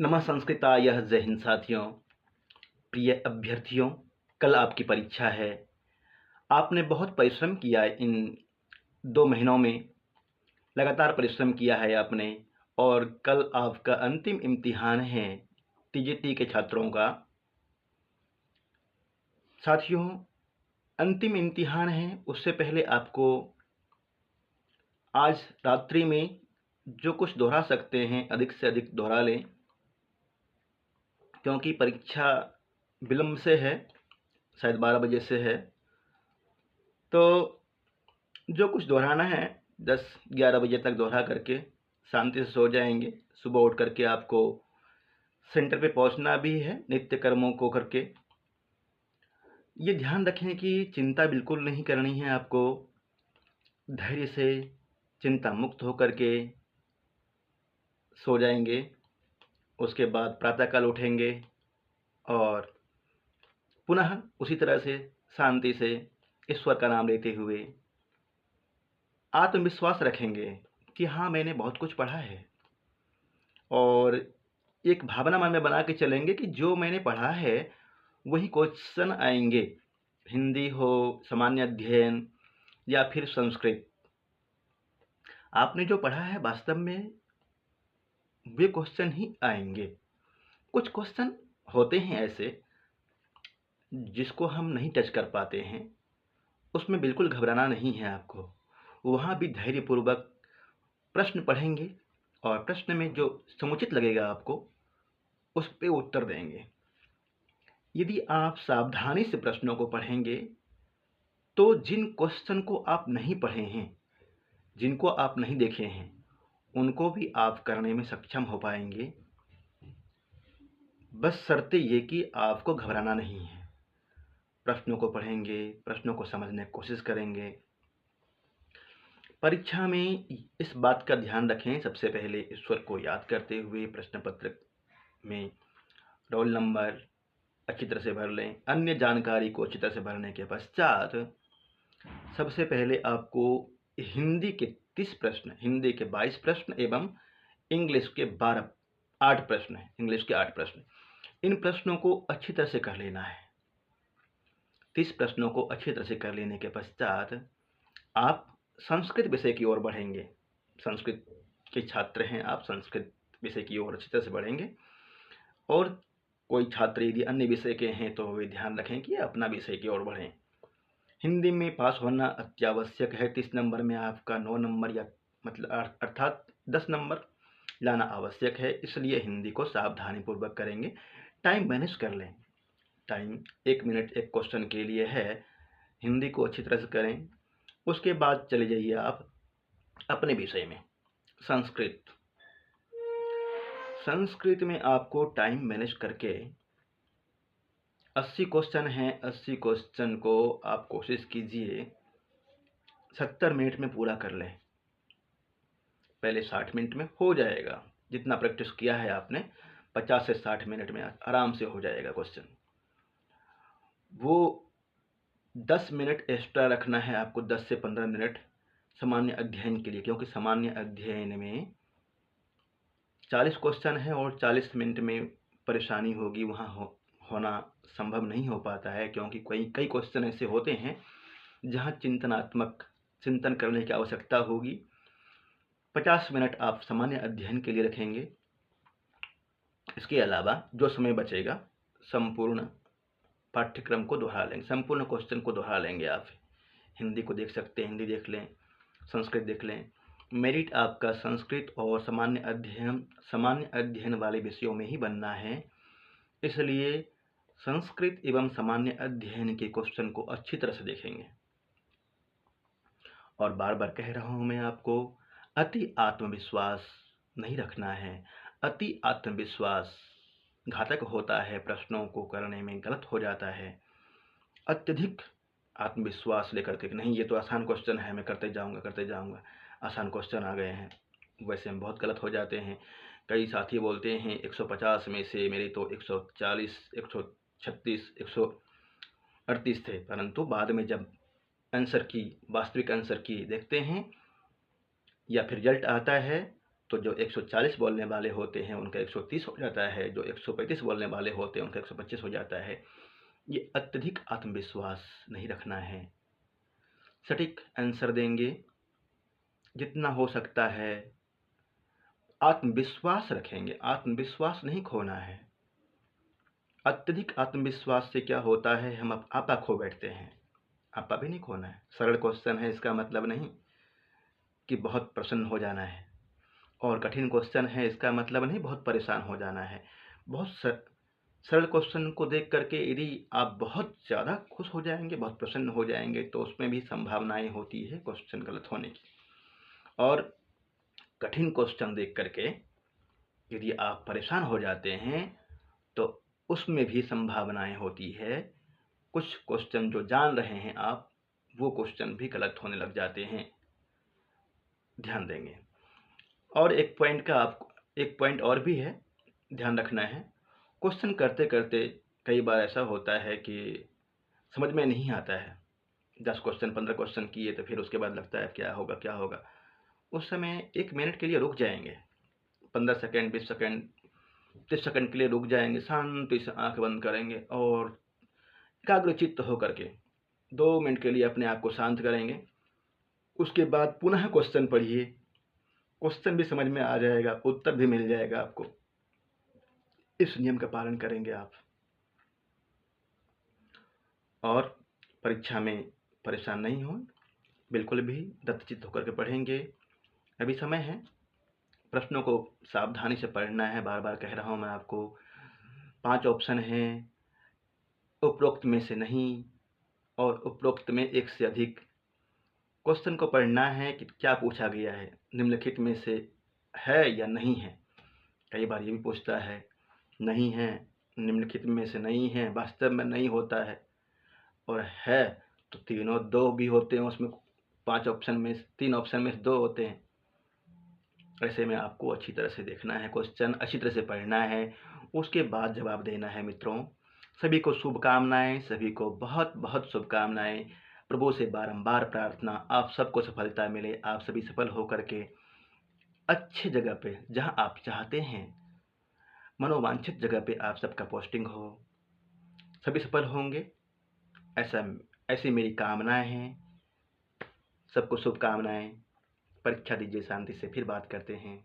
नमः संस्कृताय जय हिंद साथियों। प्रिय अभ्यर्थियों, कल आपकी परीक्षा है। आपने बहुत परिश्रम किया है इन 2 महीनों में, लगातार परिश्रम किया है आपने और कल आपका अंतिम इम्तिहान है टीजीटी के छात्रों का। साथियों, अंतिम इम्तिहान है, उससे पहले आपको आज रात्रि में जो कुछ दोहरा सकते हैं अधिक से अधिक दोहरा लें, क्योंकि परीक्षा विलंब से है, शायद 12 बजे से है। तो जो कुछ दोहराना है 10-11 बजे तक दोहरा करके शांति से सो जाएंगे। सुबह उठ करके आपको सेंटर पे पहुंचना भी है नित्य कर्मों को करके। ये ध्यान रखें कि चिंता बिल्कुल नहीं करनी है आपको। धैर्य से चिंता मुक्त होकर के सो जाएंगे। उसके बाद प्रातःकाल उठेंगे और पुनः उसी तरह से शांति से ईश्वर का नाम लेते हुए आत्मविश्वास रखेंगे कि हाँ, मैंने बहुत कुछ पढ़ा है। और एक भावना मन में बना के चलेंगे कि जो मैंने पढ़ा है वही क्वेश्चन आएंगे, हिंदी हो, सामान्य अध्ययन या फिर संस्कृत। आपने जो पढ़ा है वास्तव में वे क्वेश्चन ही आएंगे। कुछ क्वेश्चन होते हैं ऐसे जिसको हम नहीं टच कर पाते हैं, उसमें बिल्कुल घबराना नहीं है आपको। वहाँ भी धैर्यपूर्वक प्रश्न पढ़ेंगे और प्रश्न में जो समुचित लगेगा आपको उस पे उत्तर देंगे। यदि आप सावधानी से प्रश्नों को पढ़ेंगे तो जिन क्वेश्चन को आप नहीं पढ़े हैं, जिनको आप नहीं देखे हैं, उनको भी आप करने में सक्षम हो पाएंगे। बस शर्त ये कि आपको घबराना नहीं है। प्रश्नों को पढ़ेंगे, प्रश्नों को समझने की कोशिश करेंगे। परीक्षा में इस बात का ध्यान रखें, सबसे पहले ईश्वर को याद करते हुए प्रश्न पत्र में रोल नंबर अच्छी तरह से भर लें। अन्य जानकारी को अच्छी तरह से भरने के पश्चात सबसे पहले आपको हिंदी के 30 प्रश्न, हिंदी के 22 प्रश्न एवं इंग्लिश के 8 प्रश्न हैं। इंग्लिश के 8 प्रश्न, इन प्रश्नों को अच्छी तरह से कर लेना है। 30 प्रश्नों को अच्छी तरह से कर लेने के पश्चात आप संस्कृत विषय की ओर बढ़ेंगे। संस्कृत के छात्र हैं आप, संस्कृत विषय की ओर अच्छी तरह से बढ़ेंगे। और कोई छात्र यदि अन्य विषय के हैं तो वे ध्यान रखें कि अपना विषय की ओर बढ़ें। हिंदी में पास होना अत्यावश्यक है। 30 नंबर में आपका 9 नंबर या मतलब अर्थात 10 नंबर लाना आवश्यक है, इसलिए हिंदी को सावधानीपूर्वक करेंगे। टाइम मैनेज कर लें। टाइम 1 मिनट एक क्वेश्चन के लिए है। हिंदी को अच्छी तरह से करें। उसके बाद चले जाइए आप अपने विषय में, संस्कृत। संस्कृत में आपको टाइम मैनेज करके 80 क्वेश्चन हैं। 80 क्वेश्चन को आप कोशिश कीजिए 70 मिनट में पूरा कर लें। पहले 60 मिनट में हो जाएगा। जितना प्रैक्टिस किया है आपने, 50 से 60 मिनट में आराम से हो जाएगा क्वेश्चन। वो 10 मिनट एक्स्ट्रा रखना है आपको, 10 से 15 मिनट सामान्य अध्ययन के लिए, क्योंकि सामान्य अध्ययन में 40 क्वेश्चन है और 40 मिनट में परेशानी होगी, वहाँ होना संभव नहीं हो पाता है, क्योंकि कई क्वेश्चन ऐसे होते हैं जहाँ चिंतनात्मक चिंतन करने की आवश्यकता होगी। 50 मिनट आप सामान्य अध्ययन के लिए रखेंगे। इसके अलावा जो समय बचेगा संपूर्ण पाठ्यक्रम को दोहरा लेंगे, संपूर्ण क्वेश्चन को दोहरा लेंगे आप। हिंदी को देख सकते हैं, हिंदी देख लें, संस्कृत देख लें। मेरिट आपका संस्कृत और सामान्य अध्ययन वाले विषयों में ही बनना है, इसलिए संस्कृत एवं सामान्य अध्ययन के क्वेश्चन को अच्छी तरह से देखेंगे। और बार बार कह रहा हूँ मैं आपको, अति आत्मविश्वास नहीं रखना है। अति आत्मविश्वास घातक होता है, प्रश्नों को करने में गलत हो जाता है। अत्यधिक आत्मविश्वास लेकर के नहीं, ये तो आसान क्वेश्चन है, मैं करते जाऊंगा, आसान क्वेश्चन आ गए हैं, वैसे हम बहुत गलत हो जाते हैं। कई साथी बोलते हैं 150 में से मेरे तो 140, 136, 138 थे, परंतु बाद में जब वास्तविक आंसर की देखते हैं या फिर रिजल्ट आता है तो जो 140 बोलने वाले होते हैं उनका 130 हो जाता है, जो 135 बोलने वाले होते हैं उनका 125 हो जाता है। ये अत्यधिक आत्मविश्वास नहीं रखना है, सटीक आंसर देंगे जितना हो सकता है, आत्मविश्वास रखेंगे, आत्मविश्वास नहीं खोना है। अत्यधिक आत्मविश्वास से क्या होता है, हम आपा खो बैठते हैं। आपा भी नहीं खोना है। सरल क्वेश्चन है इसका मतलब नहीं कि बहुत प्रसन्न हो जाना है, और कठिन क्वेश्चन है इसका मतलब नहीं बहुत परेशान हो जाना है। बहुत सरल क्वेश्चन को देख करके यदि आप बहुत ज़्यादा खुश हो जाएंगे, बहुत प्रसन्न हो जाएंगे, तो उसमें भी संभावनाएं होती है क्वेश्चन गलत होने की। और कठिन क्वेश्चन देख करके यदि आप परेशान हो जाते हैं तो उसमें भी संभावनाएं होती है, कुछ क्वेश्चन जो जान रहे हैं आप, वो क्वेश्चन भी गलत होने लग जाते हैं। ध्यान देंगे। और एक पॉइंट और भी है, ध्यान रखना है। क्वेश्चन करते करते कई बार ऐसा होता है कि समझ में नहीं आता है। 10 क्वेश्चन 15 क्वेश्चन किए तो फिर उसके बाद लगता है क्या होगा क्या होगा। उस समय 1 मिनट के लिए रुक जाएंगे, 15 सेकंड 20 सेकंड 30 सेकंड के लिए रुक जाएंगे, शांति से आंख बंद करेंगे और एकाग्रचित्त होकर के 2 मिनट के लिए अपने आप को शांत करेंगे। उसके बाद पुनः क्वेश्चन पढ़िए, क्वेश्चन भी समझ में आ जाएगा, उत्तर भी मिल जाएगा आपको। इस नियम का पालन करेंगे आप, और परीक्षा में परेशान नहीं हो, बिल्कुल भी दत्तचित्त होकर के पढ़ेंगे। अभी समय है, प्रश्नों को सावधानी से पढ़ना है। बार बार कह रहा हूँ मैं आपको, 5 ऑप्शन हैं, उपरोक्त में से नहीं और उपरोक्त में एक से अधिक। क्वेश्चन को पढ़ना है कि क्या पूछा गया है, निम्नलिखित में से है या नहीं है। कई बार ये भी पूछता है नहीं है, निम्नलिखित में से नहीं है, वास्तव में नहीं होता है, और है तो तीनों 2 भी होते हैं उसमें, 5 ऑप्शन में 3 ऑप्शन में 2 होते हैं। ऐसे में आपको अच्छी तरह से देखना है क्वेश्चन, अच्छी तरह से पढ़ना है, उसके बाद जवाब देना है। मित्रों, सभी को शुभकामनाएं, सभी को बहुत बहुत शुभकामनाएं। प्रभु से बारंबार प्रार्थना आप सबको सफलता मिले, आप सभी सफल होकर के अच्छे जगह पे, जहां आप चाहते हैं, मनोवांछित जगह पे आप सबका पोस्टिंग हो, सभी सफल होंगे, ऐसी मेरी कामनाएं हैं। सबको शुभकामनाएं। परीक्षा दीजिए शांति से, फिर बात करते हैं।